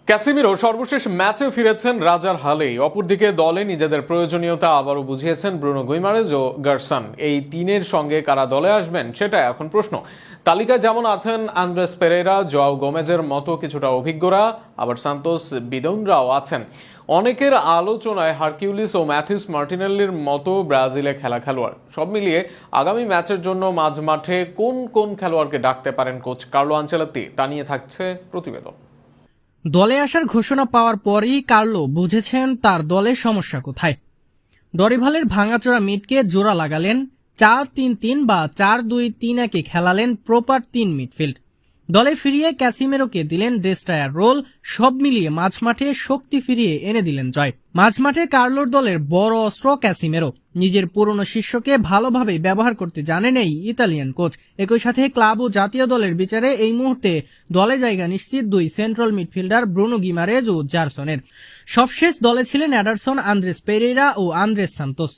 Casemiro সর্বশেষ ম্যাচে ফিরেছেন রাজার হালেই। অপরদিকে দলে নিজেদের প্রয়োজনীয়তা আবারও বুঝিয়েছেন ব্রুনো গুইমারেজ ও গার্সন। এই তিনের সঙ্গে কারা দলে আসবেন সেটা এখন প্রশ্ন। তালিকায় যেমন আছেন আন্দ্রেস পেরেরা, জোয়াও গোমেজের মতো কিছুটা অভিজ্ঞরা, আবার সান্তোস বিদৌনরাও আছেন। অনেকের আলোচনায় হারকিউলিস ও ম্যাথিউস মার্টিনেল্লির মতো ব্রাজিলে খেলা খেলোয়াড়। সব মিলিয়ে আগামী ম্যাচের জন্য মাঝ মাঠে কোন কোন খেলোয়াড়কে ডাকতে পারেন কোচ কার্লো আনচেলত্তি, তা নিয়ে থাকছে প্রতিবেদন। দলে আসার ঘোষণা পাওয়ার পরই কার্লো বুঝেছেন তার দলের সমস্যা কোথায়। ডরিভালের ভাঙাচোরা মিডকে জোড়া লাগালেন, 4-3-3 বা 4-2-3-1-এ খেলালেন প্রপার 3 মিডফিল্ড। দলে ফিরিয়ে ক্যাসিমেরোকে দিলেন ডেস্ট্রয়ার রোল। সব মিলিয়ে মাঝমাঠে শক্তি ফিরিয়ে এনে দিলেন জয়। মাঝমাঠে কার্লোর দলের বড় অস্ত্র ক্যাসিমেরো। নিজের পুরনো শিষ্যকে ভালোভাবে ব্যবহার করতে জানেন এই ইতালিয়ান কোচ। একই সাথে ক্লাব ও জাতীয় দলের বিচারে এই মুহূর্তে দলে জায়গা নিশ্চিত দুই সেন্ট্রাল মিডফিল্ডার ব্রুনো গিমারেজ ও জারসনের। সবশেষ দলে ছিলেন এডারসন, আন্দ্রেস পেরেরা ও আন্দ্রেস সান্তোস।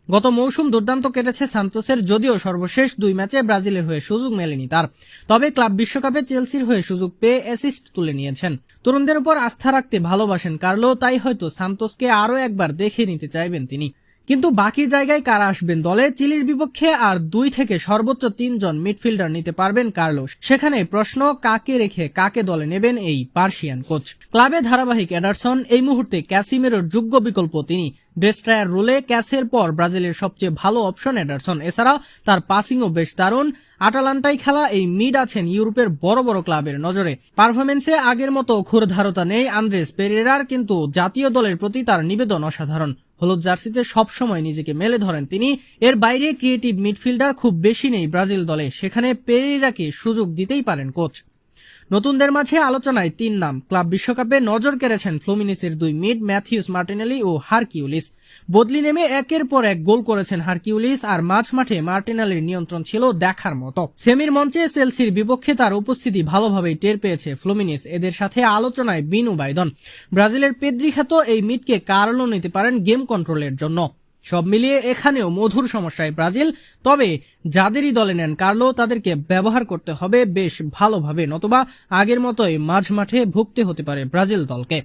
গত মৌসুম দুর্দান্ত কেটেছে সান্তোসের, যদিও সর্বশেষ 2 ম্যাচে ব্রাজিলের হয়ে সুযোগ মেলেনি তার। তবে ক্লাব বিশ্বকাপে চেলসির হয়ে সুযোগ পেয়ে অ্যাসিস্ট তুলে নিয়েছেন। তরুণদের উপর আস্থা রাখতে ভালোবাসেন কার্লো, তাই হয়তো সান্তোসকে আরও একবার দেখে নিতে চাইবেন তিনি। কিন্তু বাকি জায়গায় কারা আসবেন দলে? চিলির বিপক্ষে আর 2 থেকে সর্বোচ্চ 3 জন মিডফিল্ডার নিতে পারবেন কার্লো। সেখানে প্রশ্ন, কাকে রেখে কাকে দলে নেবেন এই পার্সিয়ান কোচ। ক্লাবে ধারাবাহিক এডারসন, এই মুহূর্তে ক্যাসিমেরোর যোগ্য বিকল্প তিনি। ডেস্ট্রয়ার রোলে ক্যাসের পর ব্রাজিলের সবচেয়ে ভালো অপশন এডারসন। এছাড়াও তার পাসিংও বেশ দারুণ। আটালান্টায় খেলা এই মিড আছেন ইউরোপের বড় বড় ক্লাবের নজরে। পারফরমেন্সে আগের মতো ক্ষুরধারতা নেই আন্দ্রেস পেরেরার, কিন্তু জাতীয় দলের প্রতি তার নিবেদন অসাধারণ। হলুদ জার্সিতে সবসময় নিজেকে মেলে ধরেন তিনি। এর বাইরে ক্রিয়েটিভ মিডফিল্ডার খুব বেশি নেই ব্রাজিল দলে, সেখানে পেরেরাকে সুযোগ দিতেই পারেন কোচ। নতুনদের মাঝে আলোচনায় 3 নাম। ক্লাব বিশ্বকাপে নজর কেড়েছেন ফ্লুমিনেসের 2 মিড ম্যাথিউস মার্টিনেলি ও হারকিউলিস। বদলি নেমে একের পর এক গোল করেছেন হারকিউলিস, আর মাঝ মাঠে মার্টিনেলির নিয়ন্ত্রণ ছিল দেখার মতো। সেমির মঞ্চে চেলসির বিপক্ষে তার উপস্থিতি ভালোভাবেই টের পেয়েছে ফ্লুমিনেস। এদের সাথে আলোচনায় বিনু বাইদন। ব্রাজিলের পেদ্রি খ্যাত এই মিডকে কার্লো নিতে পারেন গেম কন্ট্রোলের জন্য। সব মিলিয়ে এখানেও মধুর সমস্যায় ব্রাজিল। তবে যাদেরই দলে নেন কার্লো, তাদেরকে ব্যবহার করতে হবে বেশ ভালোভাবে, নতুবা আগের মতোই মাঝ মাঠে ভুগতে হতে পারে ব্রাজিল দলকে।